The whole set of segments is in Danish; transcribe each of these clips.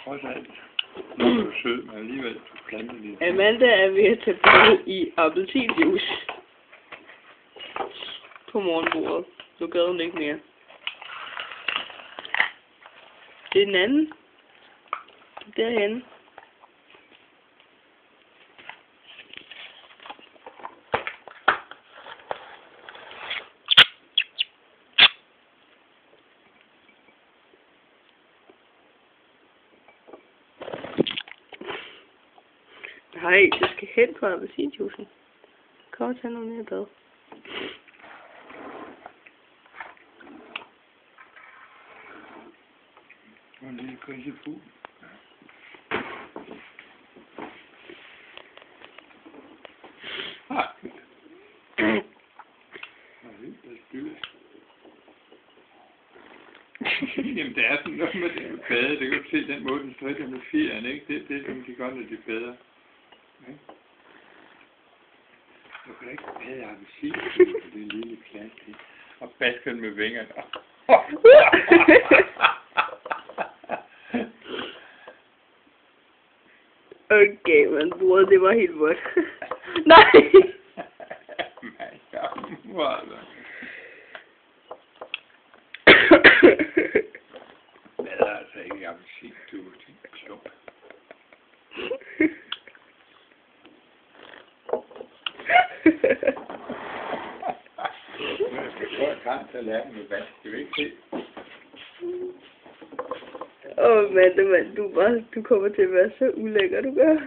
trods alt. Nu er du sød, men alligevel du planter lidt. Amanda er ved at tage billede i appelsinjuice på morgenbordet. Nu gad hun ikke mere. Det er den anden. Derhenne. Nej, du skal hen på appelsinjuicen. Kom og tage noget mere bad. Og en lille grisefugl. Ja. Jamen, det er sådan noget med det bade. Det kan du se den måde, den strikker med fjeren, ikke? Det er som de gør, når de bader. Okay. Du kan ikke bade appelsin på det lille plastik. Og baske den med vingerne. Okay, men bordet, det var helt vådt. Nej! Det er altså ikke appelsin, du er din klump. Jeg får en gang til at lære med vand, det vil ikke se. Mand, du kommer til at være så ulækker, du gør.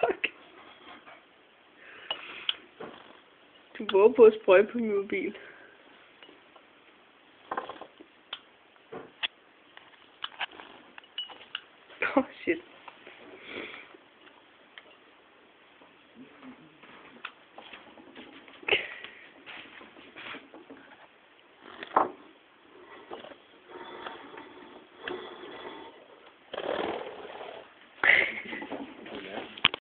Fuck. Du prøver på at sprøjte på min mobil. Shit.